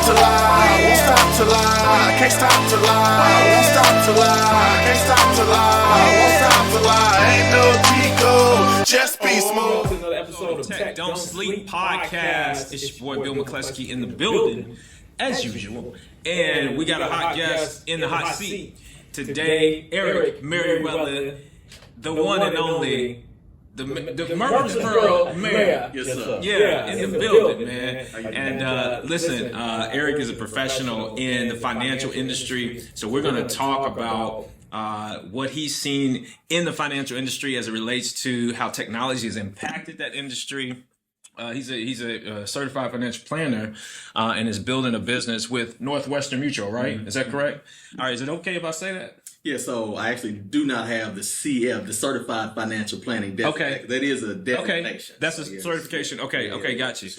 to lie, won't stop to lie, can't stop to lie, won't stop to lie, can't stop to lie, won't stop to lie, ain't no Chico, just be smooth. Welcome to another episode of TechDontSleep Podcast. It's your boy Bill McCleskey in the building, as usual. And we got a hot guest in the hot seat today, Eric Meriwether, the one and only, the Murfreesboro mayor. Yes, sir. Yeah, in the building, man. And listen, Eric is a professional in the financial industry, so we're going to talk about what he's seen in the financial industry as it relates to how technology has impacted that industry. He's a certified financial planner and is building a business with Northwestern Mutual, right? Is that correct? All right, is it okay if I say that? Yeah, so I actually do not have the CF, the Certified Financial Planning designation. Okay. That is a designation. Okay, that's a certification. Okay, got you.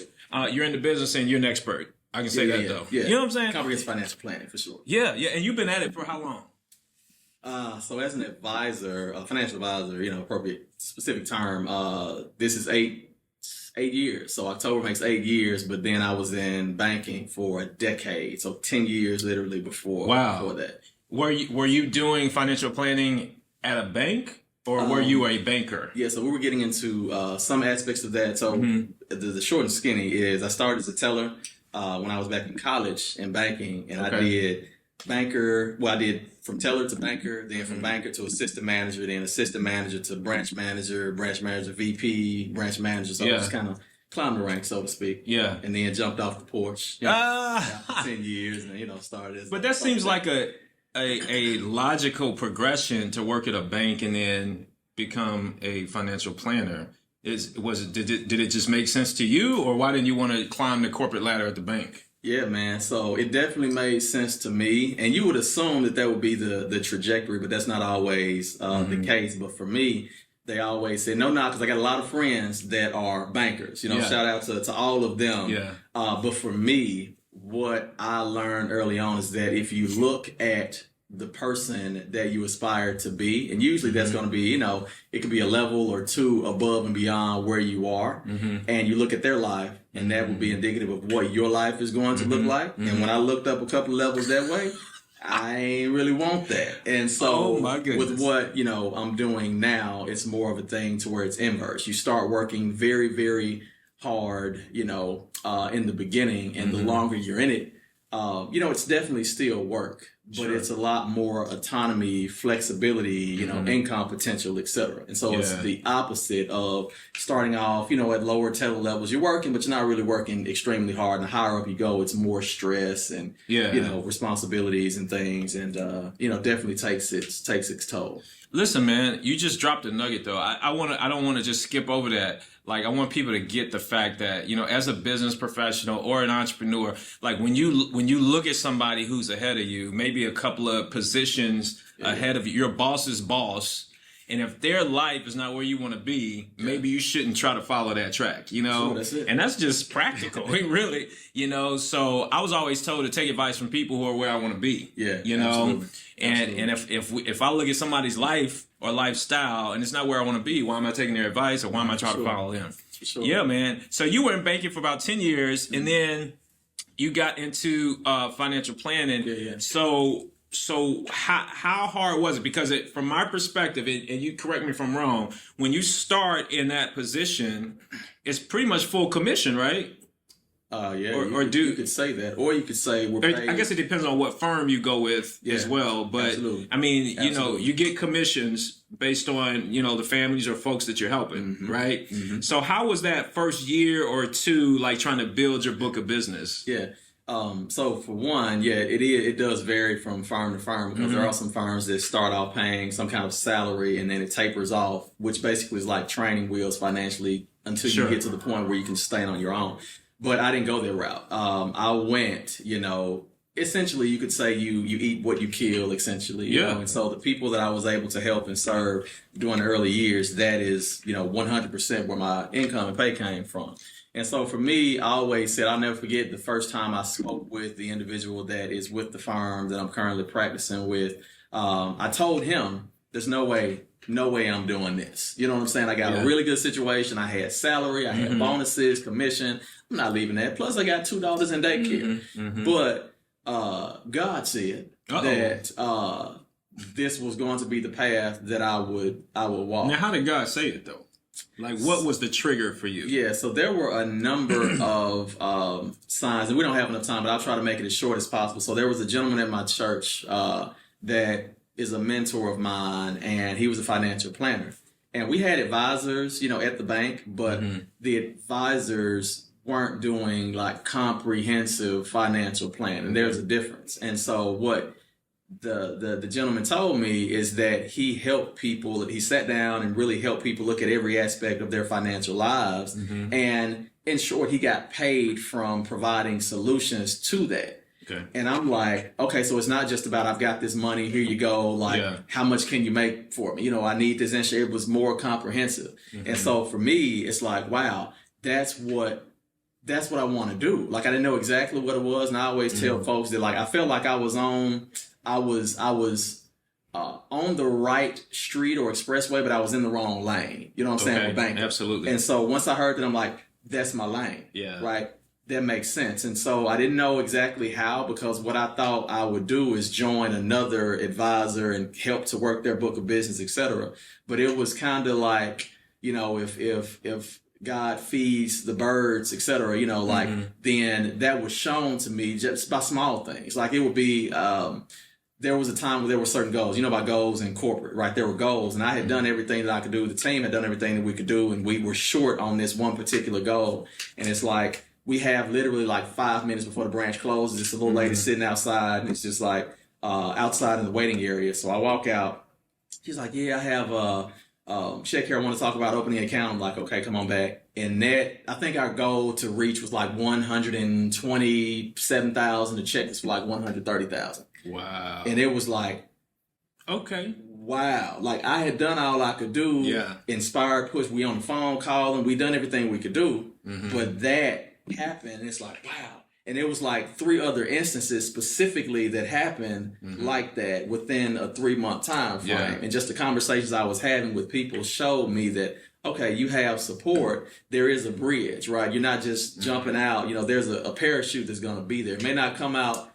You're in the business and you're an expert. I can say that though. Yeah. You know what I'm saying? Comprehensive financial planning for sure. Yeah, and you've been at it for how long? So as an advisor, a financial advisor, appropriate specific term, this is eight years. So October makes 8 years, but then I was in banking for a decade. So 10 years literally before that. Were you doing financial planning at a bank or were you a banker? Yeah, so we were getting into some aspects of that. So the short and skinny is I started as a teller when I was back in college in banking, and I did banker. Well, I did from teller to banker, then from banker to assistant manager, then assistant manager to branch manager VP, branch manager. So I just kind of climbed the ranks, so to speak. Yeah. And then jumped off the porch. 10 years and, started as... But that seems like a logical progression to work at a bank and then become a financial planner. Did it just make sense to you, or why didn't you want to climb the corporate ladder at the bank? Yeah, man. So it definitely made sense to me, and you would assume that would be the trajectory, but that's not always the case. But for me, they always say no, because I got a lot of friends that are bankers. Shout out to all of them. Yeah. But for me, what I learned early on is that if you look at the person that you aspire to be, and usually that's going to be, it could be a level or two above and beyond where you are, and you look at their life, and that would be indicative of what your life is going to look like. And when I looked up a couple of levels that way, I ain't really want that. And so with what, I'm doing now, it's more of a thing to where it's inverse. You start working very, very hard, in the beginning, and the longer you're in it, it's definitely still work, but it's a lot more autonomy, flexibility, income potential, etc. And so it's the opposite of starting off, at lower teller levels. You're working, but you're not really working extremely hard. And the higher up you go, it's more stress and, responsibilities and things. And, definitely takes its toll. Listen, man, you just dropped a nugget though. I don't want to just skip over that. Like, I want people to get the fact that, as a business professional or an entrepreneur, like when you look at somebody who's ahead of you, maybe a couple of positions ahead of you, your boss's boss, and if their life is not where you want to be, maybe you shouldn't try to follow that track, Sure, that's it. And that's just practical, really, So I was always told to take advice from people who are where I want to be, Absolutely. And if I look at somebody's life or lifestyle and it's not where I want to be, why am I taking their advice or why am I trying to follow them? Sure. Yeah, man. So you were in banking for about 10 years and then you got into financial planning. Yeah. So how hard was it? Because from my perspective, and you correct me if I'm wrong, when you start in that position, it's pretty much full commission, right? You could say that, or you could say we're paid. I guess it depends on what firm you go with as well. But absolutely. I mean, you get commissions based on the families or folks that you're helping, right? So how was that first year or two like trying to build your book of business? Yeah. So for one, it does vary from firm to firm because there are some firms that start off paying some kind of salary and then it tapers off, which basically is like training wheels financially until you get to the point where you can stand on your own. But I didn't go that route. I went, essentially you could say you eat what you kill, essentially. You know? And so the people that I was able to help and serve during the early years, that is, 100% where my income and pay came from. And so for me, I always said, I'll never forget the first time I spoke with the individual that is with the firm that I'm currently practicing with. I told him, there's no way no way I'm doing this. You know what I'm saying? I got a really good situation. I had salary, I had bonuses, commission. I'm not leaving that. Plus, I got $2 in daycare. But God said that this was going to be the path that I would walk. Now, how did God say it though? Like, what was the trigger for you? Yeah, so there were a number of signs, and we don't have enough time, but I'll try to make it as short as possible. So there was a gentleman at my church that is a mentor of mine, and he was a financial planner. And we had advisors, at the bank, but the advisors weren't doing like comprehensive financial planning. And there's a difference. And so what the gentleman told me is that he helped people, he sat down and really helped people look at every aspect of their financial lives. And in short, he got paid from providing solutions to that. Okay. And I'm like, okay, so it's not just about I've got this money, here you go, like how much can you make for me? I need this insurance. It was more comprehensive. And so for me, it's like, wow, that's what I want to do. Like I didn't know exactly what it was, and I always tell folks that like I felt like I was on the right street or expressway, but I was in the wrong lane. You know what I'm saying? With banking. Absolutely. And so once I heard that, I'm like, that's my lane. Yeah. Right. That makes sense. And so I didn't know exactly how, because what I thought I would do is join another advisor and help to work their book of business, etc. But it was kind of like, if God feeds the birds, etc., then that was shown to me just by small things. Like it would be, there was a time where there were certain goals. You know about goals in corporate, right? There were goals, and I had done everything that I could do. The team had done everything that we could do, and we were short on this one particular goal. And it's like, we have literally like 5 minutes before the branch closes. It's a little lady sitting outside, and it's just like outside in the waiting area. So I walk out. She's like, yeah, I have a check here. I want to talk about opening an account. I'm like, okay, come on back. And that, I think our goal to reach was like 127,000. The check is for like 130,000. Wow. And it was like, okay. Wow. Like I had done all I could do. Yeah. Inspired, push. We on the phone calling. We done everything we could do. But that happened. It's like, wow. And it was like 3 other instances specifically that happened like that within a 3-month time frame. Yeah. And just the conversations I was having with people showed me that, okay, you have support. There is a bridge, right? You're not just jumping out. There's a parachute that's going to be there. It may not come out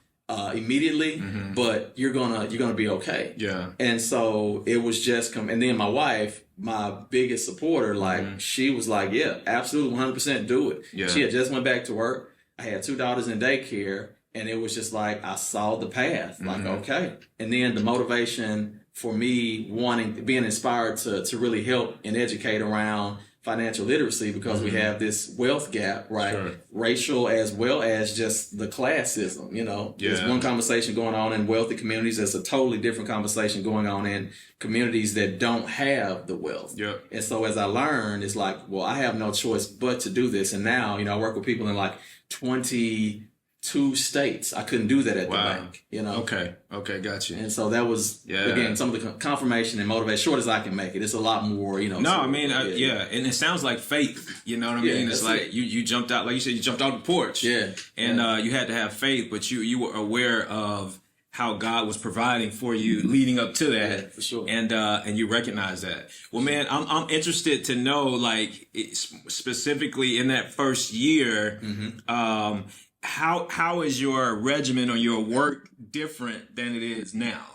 immediately, but you're gonna be okay. Yeah. And so it was just and then my wife, my biggest supporter, like she was like, yeah, absolutely, 100% do it. Yeah. She had just went back to work. I had $2 in daycare, and it was just like I saw the path. Like, okay. And then the motivation for me being inspired to really help and educate around financial literacy, because we have this wealth gap, right? Sure. Racial as well as just the classism, There's one conversation going on in wealthy communities. There's a totally different conversation going on in communities that don't have the wealth. Yep. And so as I learned, it's like, well, I have no choice but to do this. And now, I work with people in like 22 states. I couldn't do that at the bank, Okay, gotcha. And so that was, again, some of the confirmation and motivation, short as I can make it. It's a lot more, No, I mean, and it sounds like faith, you know what I mean? It's like you jumped out, like you said, you jumped out the porch. Yeah. And you had to have faith, but you were aware of how God was providing for you leading up to that. Yeah, for sure. And you recognize that. Well, man, I'm interested to know, like, specifically in that first year, how is your regimen or your work different than it is now?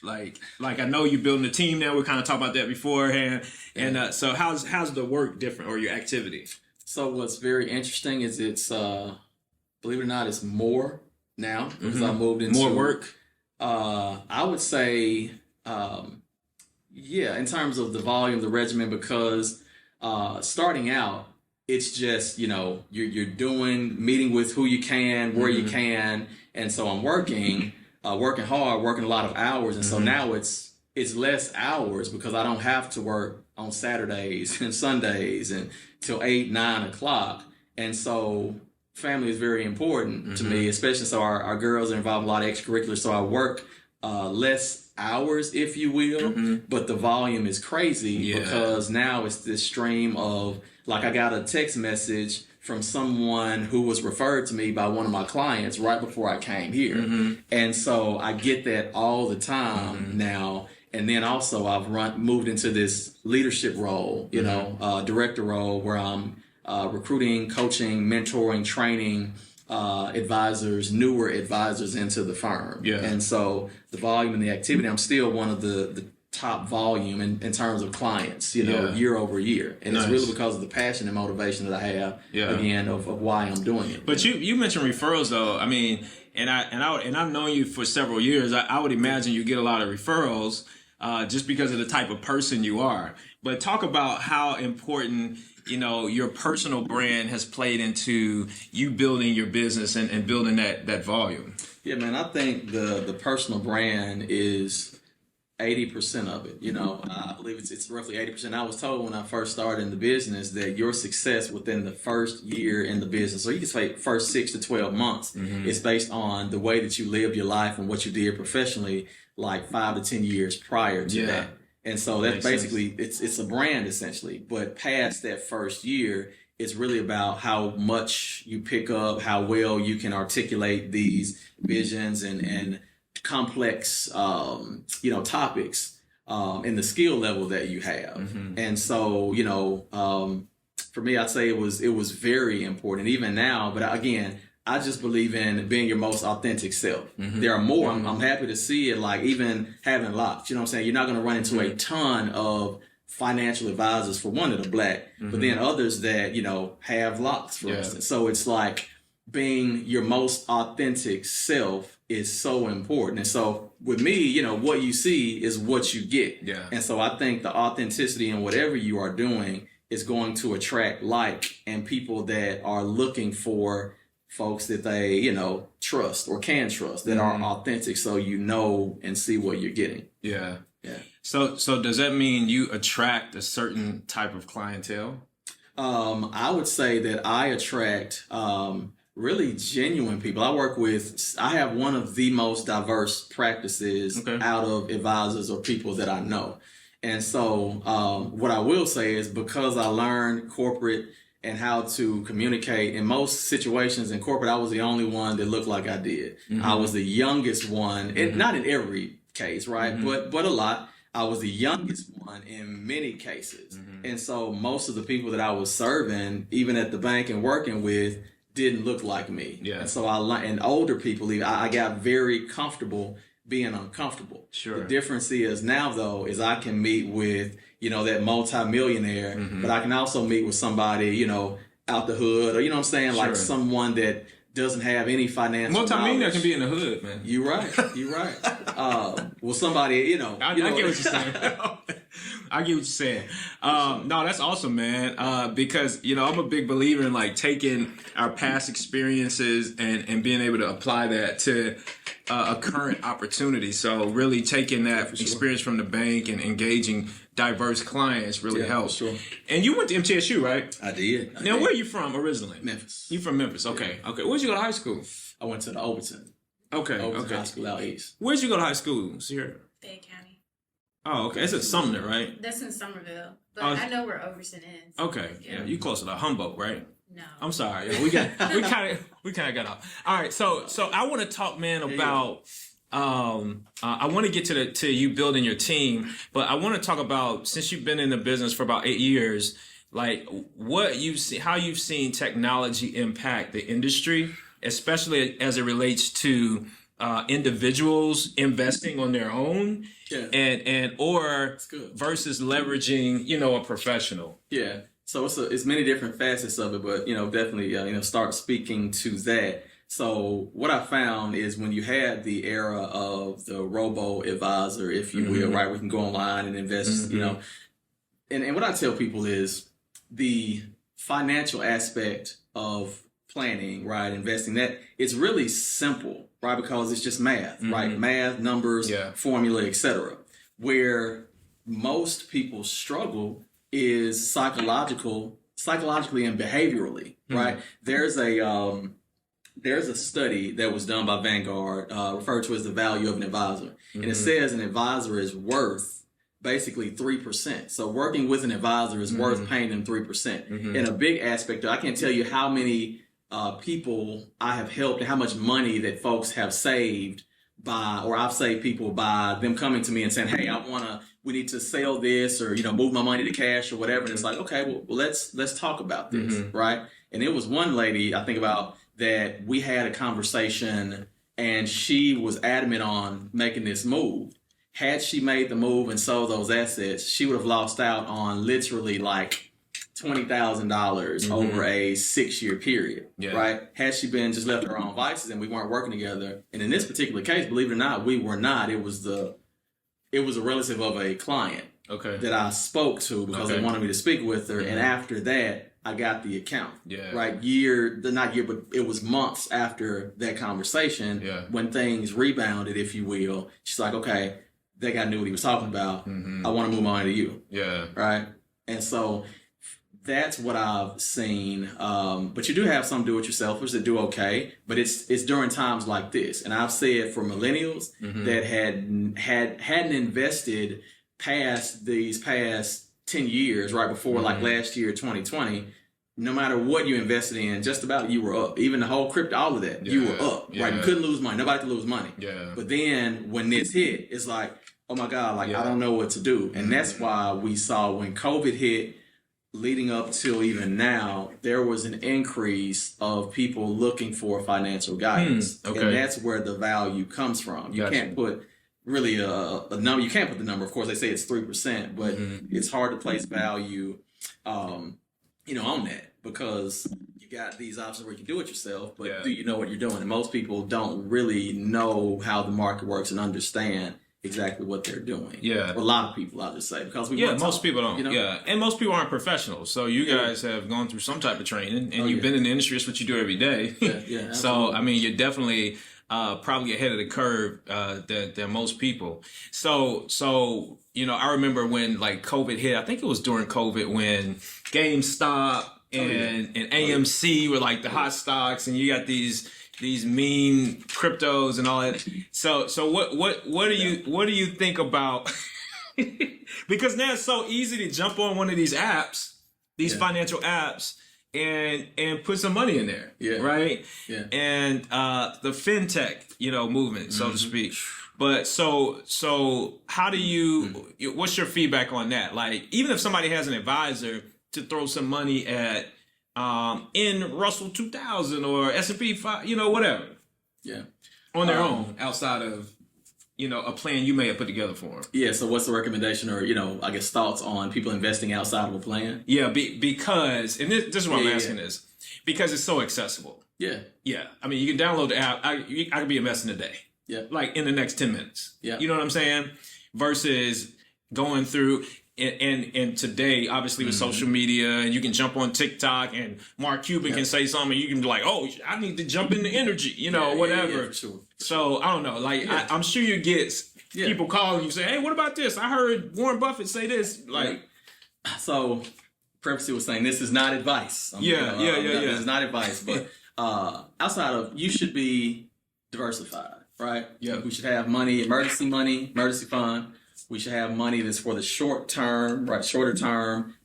Like I know you're building a team now. We kind of talked about that beforehand. And so how's the work different, or your activity? So what's very interesting is it's, believe it or not, it's more now because I moved into more work. I would say, in terms of the volume, the regimen, because starting out, it's just, you're meeting with who you can, where you can. And so I'm working hard, working a lot of hours. And so now it's less hours because I don't have to work on Saturdays and Sundays and till 8, 9 o'clock. And so family is very important to me, especially so our girls are involved in a lot of extracurriculars. So I work less hours, if you will, but the volume is crazy because now it's this stream of, like, I got a text message from someone who was referred to me by one of my clients right before I came here. And so I get that all the time now. And then also I've moved into this leadership role, director role, where I'm recruiting, coaching, mentoring, training newer advisors into the firm. Yeah. And so the volume and the activity, I'm still one of the top volume in terms of clients, year over year. And It's really because of the passion and motivation that I have, again, of why I'm doing it. But you mentioned referrals, though. I mean, and I've known you for several years. I would imagine you get a lot of referrals just because of the type of person you are. But talk about how important, your personal brand has played into you building your business and building that volume. Yeah, man, I think the personal brand is 80% of it. I believe it's roughly 80%. I was told when I first started in the business that your success within the first year in the business, or you can say first 6 to 12 months, is based on the way that you lived your life and what you did professionally, like 5 to 10 years prior to that. And so that's basically, it's a brand essentially. But past that first year, it's really about how much you pick up, how well you can articulate these visions and complex, topics, and the skill level that you have. And so, for me, I'd say it was very important. Even now, but again, I just believe in being your most authentic self. There are more. I'm happy to see it, like even having locks. You know what I'm saying? You're not going to run into a ton of financial advisors, for one, that are black, but then others that, have locks, for instance. So it's like being your most authentic self is so important. And so with me, what you see is what you get. Yeah. And so I think the authenticity in whatever you are doing is going to attract and people that are looking for folks that they, trust or can trust, that are authentic, so and see what you're getting. Yeah. Yeah. So does that mean you attract a certain type of clientele? I would say that I attract really genuine people. I have one of the most diverse practices out of advisors or people that I know. And so what I will say is, because I learned corporate and how to communicate, in most situations in corporate, I was the only one that looked like I did. I was the youngest one, and not in every case, right? But a lot. I was the youngest one in many cases. And so most of the people that I was serving, even at the bank and working with, didn't look like me. Yeah. And so and older people, I got very comfortable being uncomfortable. Sure. The difference is now, though, is I can meet with, that multimillionaire, but I can also meet with somebody, out the hood, or, what I'm saying? Like someone that doesn't have any financial multimillionaire can be in the hood, man. You're right. Well, somebody, I get what you're saying. I get what you're saying. No, that's awesome, man. Because, I'm a big believer in like taking our past experiences and being able to apply that to a current opportunity. So really taking that experience from the bank and engaging diverse clients really helps. Sure. And you went to MTSU, right? I did. Now, where are you from originally? Memphis. You from Memphis? Okay. Yeah. Okay. Where'd you go to high school? I went to the Overton. Overton High School out east. Where'd you go to high school, Sierra? Fayette County. Oh, okay. It's at Sumner, right? That's in Somerville, but I know where Overton is. Okay. Yeah. You closer to Humboldt, right? No. I'm sorry. We kind of got off. All right. So I want to talk, man, about. I want to get to you building your team, but I want to talk about, since you've been in the business for about 8 years, like what you see, how you've seen technology impact the industry, especially as it relates to individuals investing on their own, or versus leveraging, a professional. Yeah. So it's many different facets of it, but definitely start speaking to that. So what I found is, when you had the era of the robo-advisor, if you will, right, we can go online and invest, and what I tell people is the financial aspect of planning, right, investing, that it's really simple, right, because it's just math, right, math, numbers, formula, etc. Where most people struggle is psychologically and behaviorally, right? There's a study that was done by Vanguard, referred to as the value of an advisor. And it says an advisor is worth basically 3%. So working with an advisor is worth paying them 3%. And a big aspect, I can't tell you how many people I have helped and how much money that folks have saved or I've saved people by them coming to me and saying, hey, we need to sell this or, move my money to cash or whatever. And it's like, okay, well let's talk about this. Right. And it was one lady I think about that we had a conversation and she was adamant on making this move. Had she made the move and sold those assets, she would have lost out on literally like $20,000 over a 6-year period, right? Had she been just left to her own vices and we weren't working together, and in this particular case, believe it or not, we were not. It was a relative of a client that I spoke to because they wanted me to speak with her, and after that, I got the account. Right? But it was months after that conversation when things rebounded, if you will. She's like, okay, that guy knew what he was talking about. I want to move on to you. Right? And so that's what I've seen. But you do have some do-it-yourselfers that do okay, but it's during times like this. And I've said for millennials that hadn't invested past these past 10 years, right before like last year, 2020, no matter what you invested in, just about you were up. Even the whole crypto, all of that, you were up, right? You couldn't lose money. Nobody could lose money. But then when this hit, it's like, oh my God, like I don't know what to do. And that's why we saw when COVID hit, leading up till even now, there was an increase of people looking for financial guidance. And that's where the value comes from. You can't put really a number. You can't put the number. Of course, they say it's 3%, but it's hard to place value, on that because you got these options where you can do it yourself, but do you know what you're doing? And most people don't really know how the market works and understand exactly what they're doing. A lot of people, I'll just say, because most people don't. And most people aren't professionals. So you guys have gone through some type of training, and you've been in the industry. It's what you do every day. So I mean, you're definitely probably ahead of the curve than most people. So I remember when like COVID hit. I think it was during COVID when GameStop and AMC were like the hot stocks, and you got these mean cryptos and all that. So what do you think about? Because now it's so easy to jump on one of these apps, these financial apps, and put some money in there, right? And the fintech, movement, so to speak. But so how do you? What's your feedback on that? Like, even if somebody has an advisor to throw some money at. In Russell 2000 or S&P 5, whatever. On their own, outside of, a plan you may have put together for them. So what's the recommendation or, I guess thoughts on people investing outside of a plan? Because, and this is what I'm asking this, because it's so accessible. I mean, you can download the app. I could be investing today. Like in the next 10 minutes. You know what I'm saying? Versus going through... And today, obviously, with social media, and you can jump on TikTok, and Mark Cuban can say something, you can be like, "Oh, I need to jump into energy," whatever. For sure. So I don't know. Like I'm sure you get people calling you say, "Hey, what about this? I heard Warren Buffett say this." Like, so Preface was saying this is not advice. This is not advice, but outside of you should be diversified, right? We should have emergency fund. We should have money that's for the shorter term,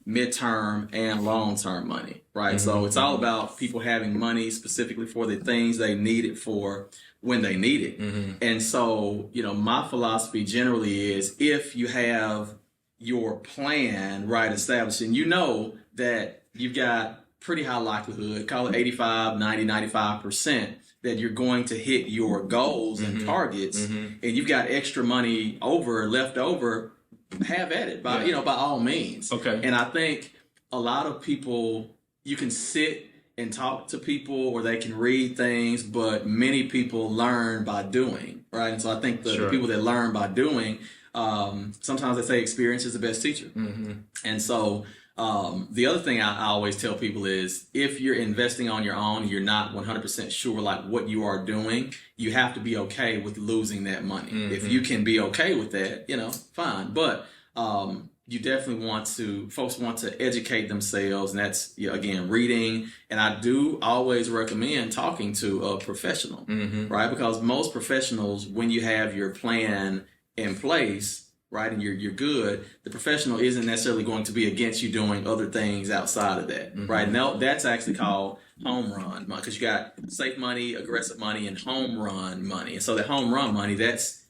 midterm, and long-term money, right? So it's all about people having money specifically for the things they need it for when they need it. And so, my philosophy generally is if you have your plan right established and you know that you've got pretty high likelihood, call it 85, 90, 95%, that you're going to hit your goals and targets, and you've got extra money left over, have at it by all means. And I think a lot of people, you can sit and talk to people or they can read things, but many people learn by doing, right? And so I think the people that learn by doing, sometimes they say experience is the best teacher. And so the other thing I always tell people is if you're investing on your own, you're not 100% sure like what you are doing, you have to be okay with losing that money. If you can be okay with that, fine. But you definitely folks want to educate themselves, and that's, again, reading. And I do always recommend talking to a professional, right? Because most professionals, when you have your plan in place, right, and you're good, the professional isn't necessarily going to be against you doing other things outside of that, right? And that's actually called home run, because you got safe money, aggressive money, and home run money. And so the home run money, that's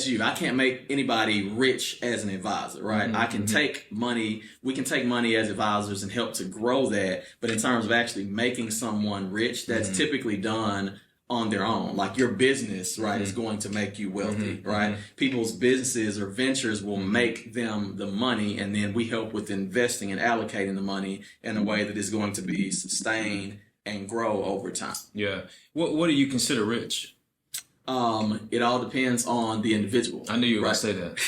you. I can't make anybody rich as an advisor, right? I can take money, we can take money as advisors and help to grow that. But in terms of actually making someone rich, that's typically done on their own. Like your business, right, is going to make you wealthy, right? People's businesses or ventures will make them the money, and then we help with investing and allocating the money in a way that is going to be sustained and grow over time. Yeah. What do you consider rich? It all depends on the individual. I knew you were going to say that.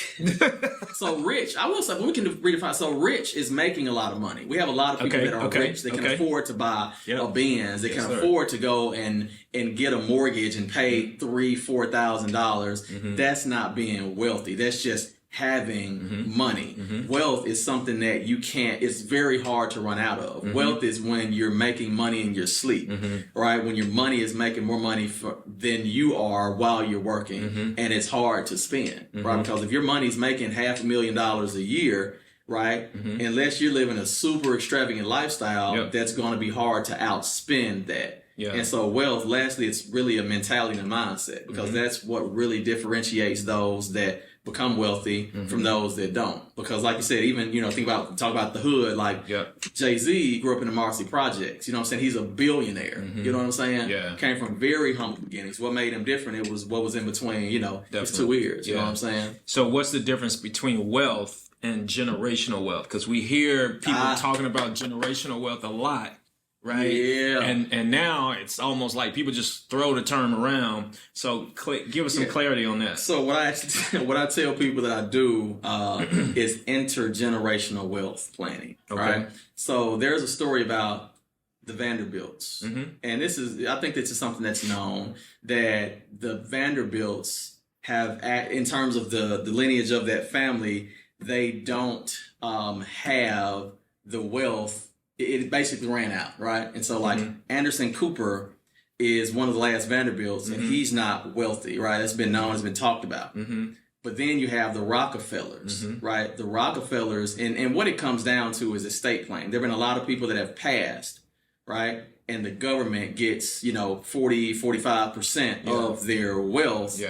So rich, I will say, we can redefine. So rich is making a lot of money. We have a lot of people that are rich. They can afford to buy a Benz. They can afford to go and get a mortgage and pay $3,000-$4,000. That's not being wealthy. That's just having money. Wealth is something that it's very hard to run out of. Wealth is when you're making money in your sleep, right? When your money is making more money than you are while you're working, and it's hard to spend, right? Because if your money's making $500,000 a year, right? Unless you're living a super extravagant lifestyle, that's going to be hard to outspend that. And so wealth, lastly, it's really a mentality and a mindset, because that's what really differentiates those that become wealthy from those that don't. Because like you said, even, talk about the hood, like Jay-Z grew up in the Marcy Projects, you know what I'm saying? He's a billionaire, you know what I'm saying? Came from very humble beginnings. What made him different, it was what was in between, his two ears, you know what I'm saying? So what's the difference between wealth and generational wealth? Because we hear people talking about generational wealth a lot. Right. Yeah. And now it's almost like people just throw the term around. So give us some clarity on that. So what I tell people that I do is intergenerational wealth planning. Right. So there's a story about the Vanderbilts, and I think this is something that's known, that the Vanderbilts have, in terms of the lineage of that family, they don't have the wealth. It basically ran out, right? And so, like, Anderson Cooper is one of the last Vanderbilts, and he's not wealthy, right? It's been known, it's been talked about. But then you have the Rockefellers, right? The Rockefellers, and what it comes down to is estate planning. There have been a lot of people that have passed, right? And the government gets, 40-45% of their wealth.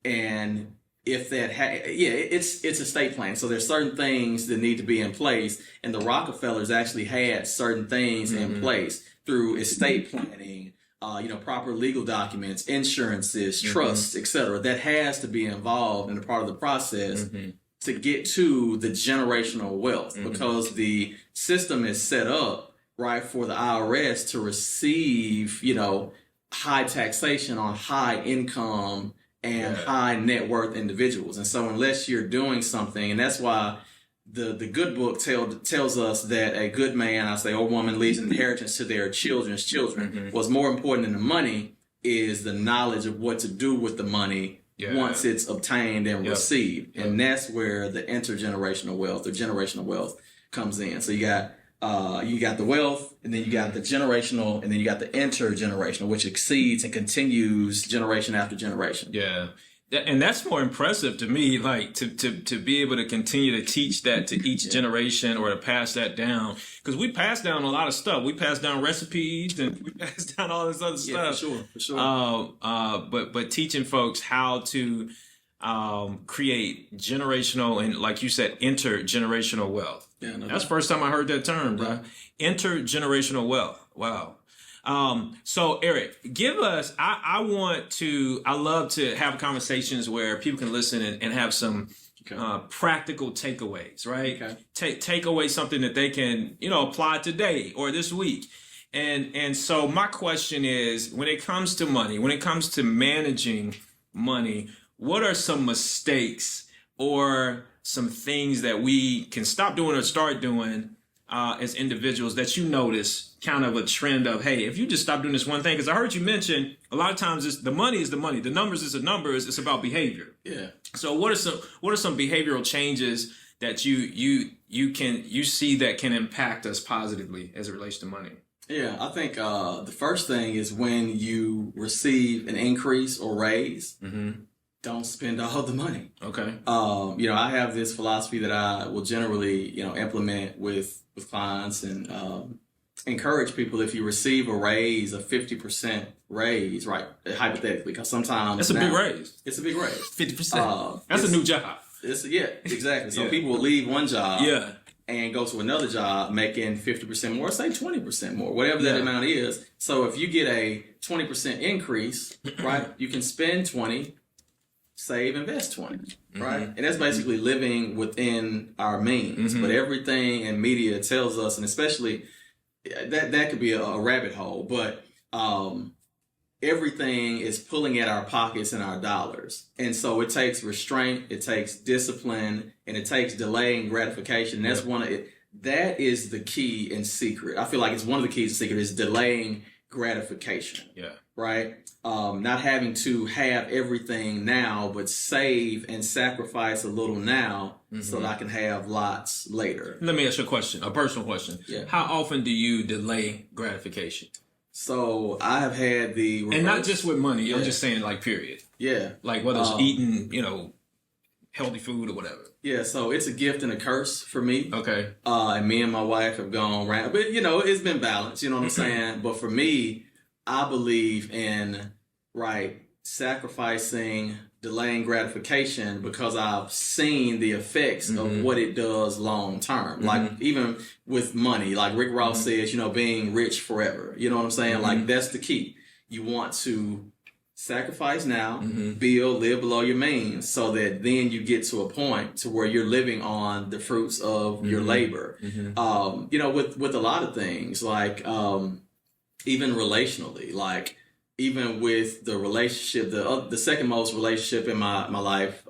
And if that it's estate planning. So there's certain things that need to be in place, and the Rockefellers actually had certain things in place through estate planning, proper legal documents, insurances, trusts, etc. That has to be involved in a part of the process to get to the generational wealth, because the system is set up, right, for the IRS to receive, high taxation on high income and high net worth individuals. And so unless you're doing something, and that's why the good book tells us that a good man, or woman, leaves an inheritance to their children's children. What's more important than the money is the knowledge of what to do with the money once it's obtained and received. And that's where the intergenerational wealth or generational wealth comes in. So you got the wealth, and then you got the generational, and then you got the intergenerational, which exceeds and continues generation after generation. Yeah. And that's more impressive to me, like to be able to continue to teach that to each generation, or to pass that down. Because we pass down a lot of stuff. We pass down recipes, and we pass down all this other stuff. For sure. But teaching folks how to create generational and, like you said, intergenerational wealth. Yeah, that's the first time I heard that term, bro. Intergenerational wealth. Wow. So Eric, give us, I love to have conversations where people can listen and have some practical takeaways, right? Take away something that they can, apply today or this week. And so my question is, when it comes to money, when it comes to managing money, what are some mistakes or some things that we can stop doing or start doing as individuals that you notice kind of a trend of, hey, if you just stop doing this one thing? Because I heard you mention a lot of times the money is the money, the numbers is the numbers, it's about behavior. Yeah. So what are some behavioral changes that you see that can impact us positively as it relates to money? Yeah, I think the first thing is when you receive an increase or raise, don't spend all the money. Okay. I have this philosophy that I will generally, implement with clients and encourage people. If you receive a raise, a 50% raise, right? Hypothetically, because sometimes that's a big raise. It's a big raise. 50%. That's a new job. Exactly. So Yeah. people will leave one job. Yeah. And go to another job making 50% more, say 20% more, whatever that amount is. So if you get a 20% increase, right, you can spend 20, save, invest 20, right? And that's basically living within our means. But everything in media tells us, and especially that could be a rabbit hole, but everything is pulling at our pockets and our dollars. And so it takes restraint, it takes discipline, and it takes delaying gratification. That's that is the key and secret. I feel like it's one of the keys and secret is delaying gratification. Yeah. Right? Not having to have everything now, but save and sacrifice a little now so that I can have lots later. Let me ask you a question, a personal question. Yeah. How often do you delay gratification? So I have had the reverse. And not just with money, I'm just saying like period. Yeah. Like whether it's eating, healthy food or whatever. Yeah, so it's a gift and a curse for me. Okay. And me and my wife have gone around, but it's been balanced, you know what I'm saying? But for me, I believe in sacrificing, delaying gratification because I've seen the effects of what it does long term. Like even with money, like Rick Ross says, being rich forever. You know what I'm saying? Like that's the key. You want to sacrifice now, build, live below your means so that then you get to a point to where you're living on the fruits of your labor. With a lot of things, like even relationally, like even with the relationship, the second most relationship in my life,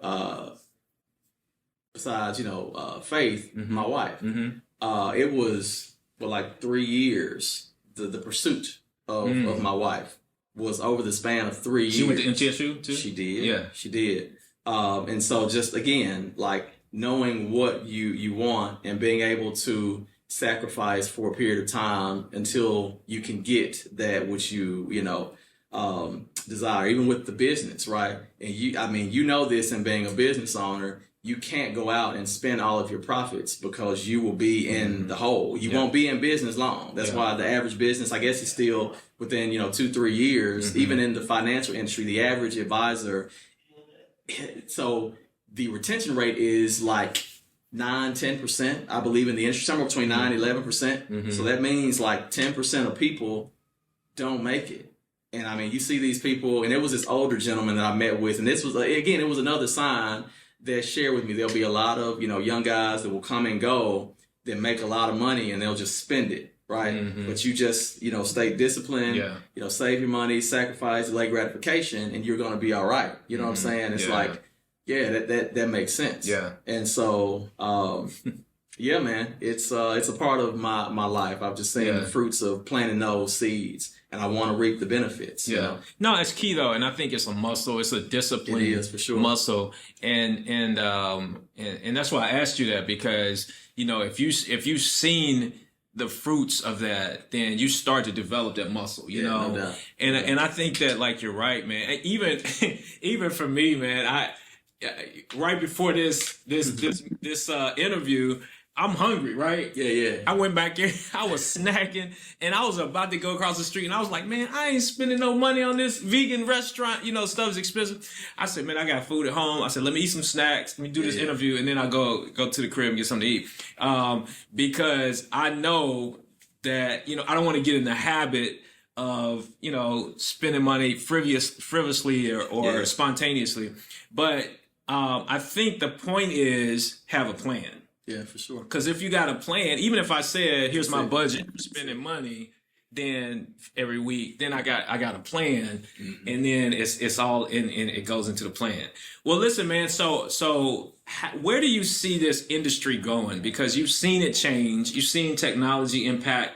besides, Faith, my wife, it was like 3 years, the pursuit of my wife was over the span of 3 years. She went to MTSU too? She did. Yeah. She did. And so just again, like knowing what you want and being able to sacrifice for a period of time until you can get that which you desire, even with the business, right? And you know this in being a business owner, you can't go out and spend all of your profits because you will be in the hole. You won't be in business long. That's why the average business, I guess, is still within, 2-3 years, even in the financial industry, the average advisor. So the retention rate is like 9-10%, I believe, in the industry, somewhere between 9-11%. So that means like 10% of people don't make it. And you see these people, and it was this older gentleman that I met with, and this was, again, it was another sign that shared with me. There'll be a lot of, young guys that will come and go that make a lot of money and they'll just spend it, right? But you just, stay disciplined, save your money, sacrifice, delay gratification, and you're going to be all right. You know what I'm saying? It's that makes sense. Yeah. And so, yeah, man, it's a part of my life. I've just seen the fruits of planting those seeds, and I want to reap the benefits. Yeah. You know? No, it's key though, and I think it's a muscle. It's a discipline. It is, for sure. Muscle, and that's why I asked you that, because if you've seen the fruits of that, then you start to develop that muscle. No doubt. And I think that, like, you're right, man. Even for me, man, right before this interview, I'm hungry, right? Yeah. I went back in, I was snacking, and I was about to go across the street, and I was like, man, I ain't spending no money on this vegan restaurant. Stuff's expensive. I said, man, I got food at home. I said, let me eat some snacks, let me do this interview, and then I'll go to the crib and get something to eat. Because I know that, I don't want to get in the habit of, spending money frivolously or spontaneously. But I think the point is have a plan. Yeah, for sure. Because if you got a plan, even if I said, here's my budget for spending money, then every week, then I got a plan, and then it's all in, and it goes into the plan. Well, listen, man, so where do you see this industry going? Because you've seen it change. You've seen technology impact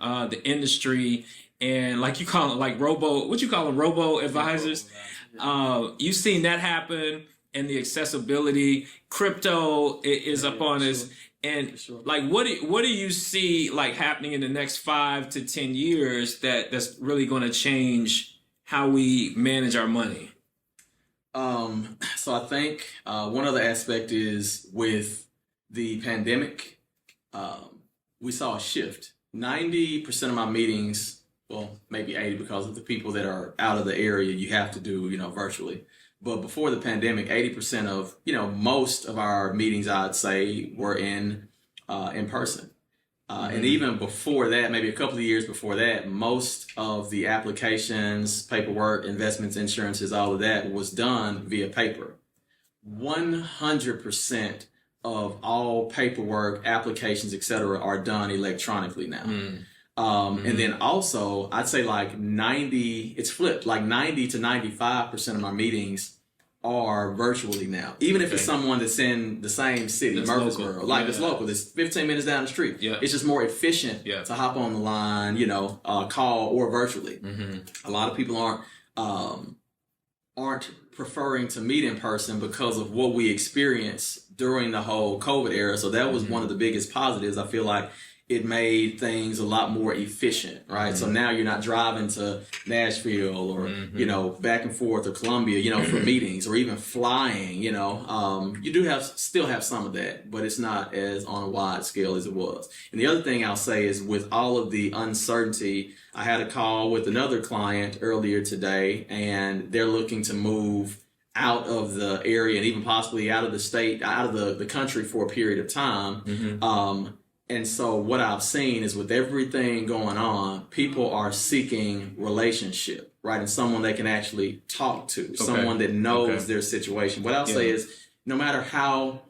the industry, and like you call it, like robo advisors. You've seen that happen. And the accessibility, crypto is up on us, and like, what do you see like happening in the next 5 to 10 years that's really going to change how we manage our money? So I think one other aspect is with the pandemic, we saw a shift. 90% of my meetings, well, maybe 80 because of the people that are out of the area you have to do, virtually. But before the pandemic, 80% of, most of our meetings, I'd say, were in person. And even before that, maybe a couple of years before that, most of the applications, paperwork, investments, insurances, all of that was done via paper. 100% of all paperwork, applications, etc., are done electronically now. And then also, I'd say it's flipped, 90 to 95% of my meetings are virtually now. Even if it's someone that's in the same city, that's Murfreesboro, local. It's local. It's 15 minutes down the street. Yeah. It's just more efficient to hop on the line, call or virtually. A lot of people aren't preferring to meet in person because of what we experienced during the whole COVID era. So that was one of the biggest positives. I feel like it made things a lot more efficient, right? So now you're not driving to Nashville or, back and forth or Columbia, for meetings or even flying, you do still have some of that, but it's not as on a wide scale as it was. And the other thing I'll say is with all of the uncertainty, I had a call with another client earlier today and they're looking to move out of the area and even possibly out of the state, out of the country for a period of time. And so what I've seen is with everything going on, people are seeking relationship, right? And someone they can actually talk to, someone that knows their situation. What I'll say is no matter how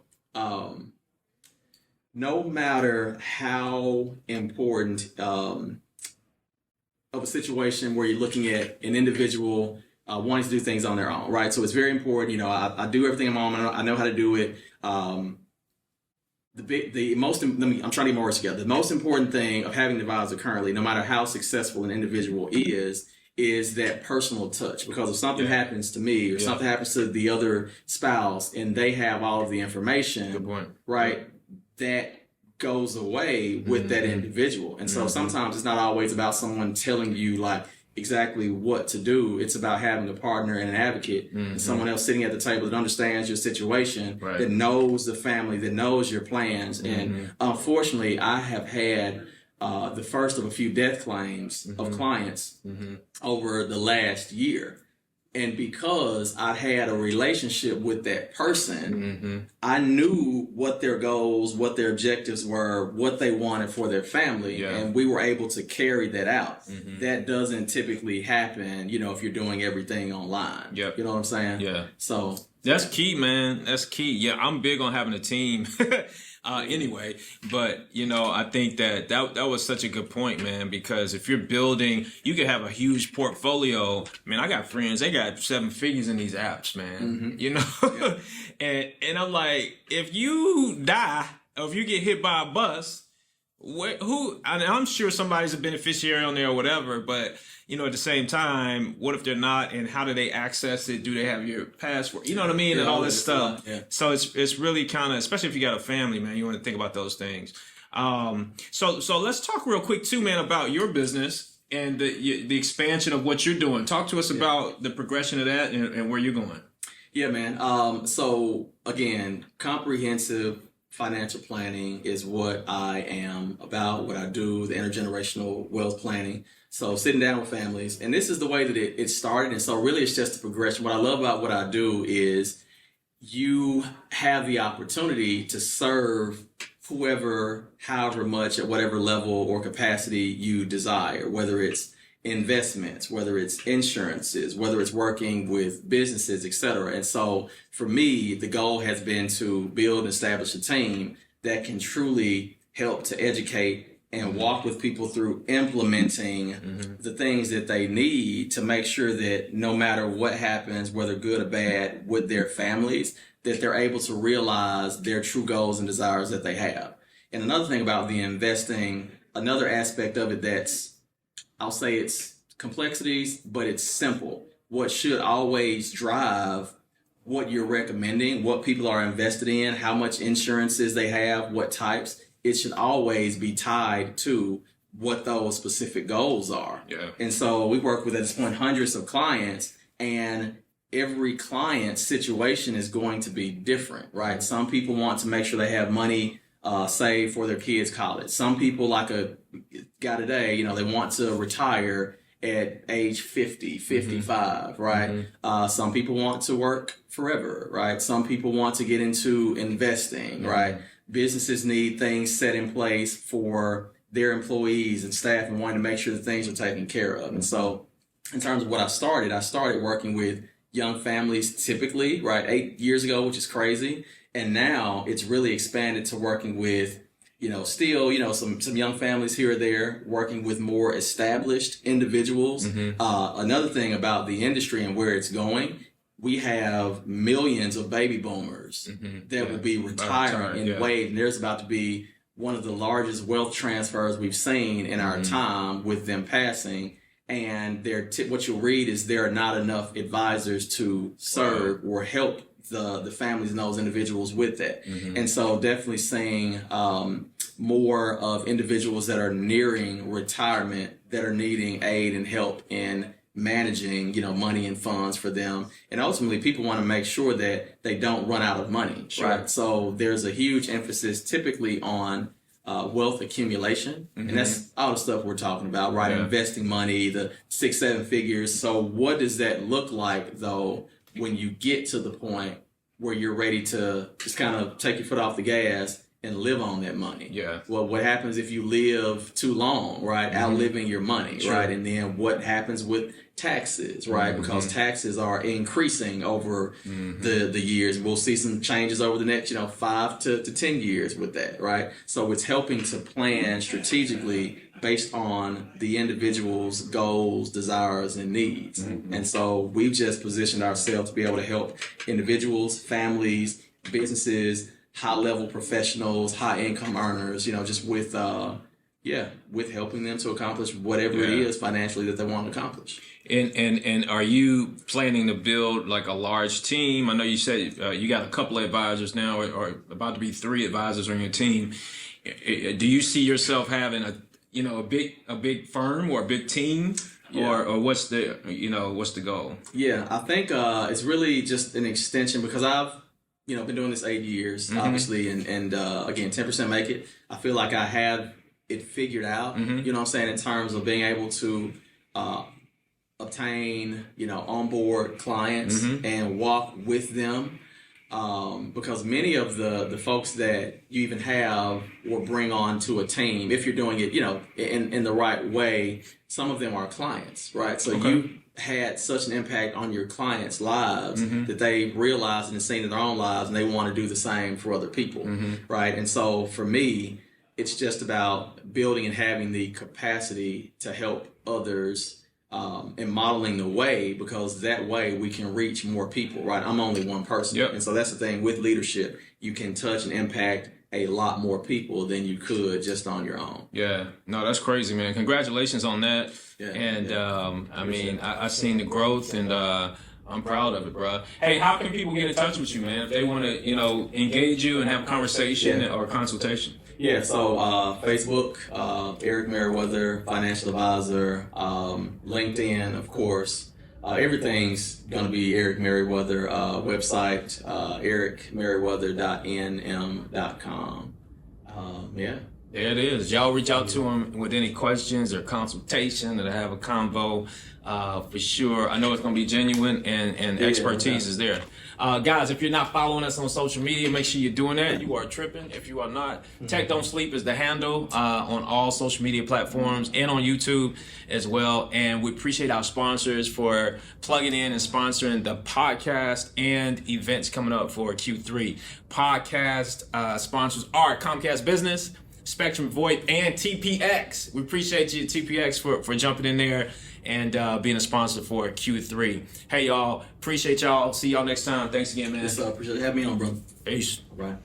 important of a situation where you're looking at an individual wanting to do things on their own, right? So it's very important. I do everything on my own. I know how to do it. I'm trying to get more words together. The most important thing of having an advisor currently, no matter how successful an individual is that personal touch. Because if something happens to me or something happens to the other spouse and they have all of the information, good point, right, that goes away with that individual. And so sometimes it's not always about someone telling you exactly what to do. It's about having a partner and an advocate and someone else sitting at the table that understands your situation, that knows the family, that knows your plans. And unfortunately, I have had the first of a few death claims of clients over the last year. And because I had a relationship with that person, I knew what their goals, what their objectives were, what they wanted for their family, and we were able to carry that out. That doesn't typically happen, if you're doing everything online. You know what I'm saying? Yeah. So that's key, man. That's key. Yeah, I'm big on having a team. Anyway, but I think that was such a good point, man, because if you're building, you could have a huge portfolio. Man, I got friends, they got 7 figures in these apps, man, and I'm like, if you die or if you get hit by a bus, I'm sure somebody's a beneficiary on there or whatever, but at the same time, what if they're not, and how do they access it? Do they have your password? You know what I mean? And all this stuff. Yeah. So it's really kind of, especially if you got a family, man, you want to think about those things. So let's talk real quick too, man, about your business and the expansion of what you're doing. Talk to us about the progression of that and where you're going. Yeah, man. So again, comprehensive financial planning is what I am about, what I do, the intergenerational wealth planning. So sitting down with families, and this is the way that it started. And so really it's just a progression. What I love about what I do is you have the opportunity to serve whoever, however much, at whatever level or capacity you desire, whether it's investments, whether it's insurances, whether it's working with businesses, etc. And so for me, the goal has been to build and establish a team that can truly help to educate and walk with people through implementing the things that they need to make sure that no matter what happens, whether good or bad, with their families, that they're able to realize their true goals and desires that they have. And another thing about the investing, another aspect of it that's, I'll say it's complexities, but it's simple. What should always drive what you're recommending, what people are invested in, how much insurances they have, what types, it should always be tied to what those specific goals are. Yeah. And so we work with, at this point, hundreds of clients, and every client situation is going to be different, right? Some people want to make sure they have money saved for their kids' college. Some people, like a guy today, they want to retire at age 50, 55, right? Some people want to work forever, right? Some people want to get into investing, right? Businesses need things set in place for their employees and staff and wanting to make sure that things are taken care of. And so in terms of what I started working with young families typically, right, 8 years ago, which is crazy. And now it's really expanded to working with, still, some young families here or there, working with more established individuals. Another thing about the industry and where it's going, we have millions of baby boomers that will be retiring in waves. And there's about to be one of the largest wealth transfers we've seen in our time with them passing. And what you'll read is there are not enough advisors to serve or help the families and those individuals with that. And so definitely seeing more of individuals that are nearing retirement that are needing aid and help in managing, money and funds for them. And ultimately, people want to make sure that they don't run out of money, right? So there's a huge emphasis typically on wealth accumulation. And that's all the stuff we're talking about, right? Investing money, the 6-7 figures. So what does that look like, though, when you get to the point where you're ready to just kind of take your foot off the gas and live on that money? Well, what happens if you live too long, right? Outliving your money, right? And then what happens with taxes, right? Because taxes are increasing over the years. We'll see some changes over the next, 5 to 10 years with that, right? So it's helping to plan strategically based on the individual's goals, desires, and needs. And so we've just positioned ourselves to be able to help individuals, families, businesses, high-level professionals, high-income earners, just with helping them to accomplish whatever it is financially that they want to accomplish. And are you planning to build like a large team? I know you said you got a couple of advisors now, or about to be 3 advisors on your team. Do you see yourself having a big firm or a big team, or what's the goal? I think it's really just an extension, because I've been doing this 8 years, obviously, and again, 10% make it. I feel like I have it figured out, you know what I'm saying, in terms of being able to obtain, onboard clients and walk with them. Because many of the folks that you even have or bring on to a team, if you're doing it, in the right way, some of them are clients, right? So you had such an impact on your clients' lives that they realized and have seen in their own lives, and they want to do the same for other people, right? And so for me, it's just about building and having the capacity to help others and modeling the way, because that way we can reach more people, right? I'm only one person. And so that's the thing with leadership. You can touch and impact a lot more people than you could just on your own. No, that's crazy, man. Congratulations on that. I mean, I've seen the growth, and I'm proud of it, bro. Hey, how can people get in touch with you, man, if they want to, engage you and have a conversation or consultation? So Facebook, Eric Meriwether, financial advisor, LinkedIn, of course. Everything's going to be Eric Meriwether, website, ericmeriwether.com. There it is. Y'all reach out to him with any questions or consultation, or to have a convo, for sure. I know it's going to be genuine, and expertise is there. Guys, if you're not following us on social media, make sure you're doing that. You are tripping if you are not. TechDontSleep is the handle on all social media platforms and on YouTube as well. And we appreciate our sponsors for plugging in and sponsoring the podcast and events coming up for Q3. Podcast sponsors are Comcast Business, Spectrum VoIP, and TPX. We appreciate you, TPX, for jumping in there and being a sponsor for Q3. Hey, y'all. Appreciate y'all. See y'all next time. Thanks again, man. Yes, appreciate having me on, brother. Peace. All right.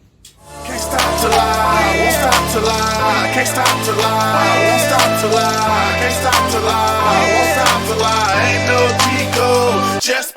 Can't stop to lie, won't stop to lie. Can't stop to lie, won't stop to lie. Can't stop to lie, won't stop to lie. Ain't no Chico, just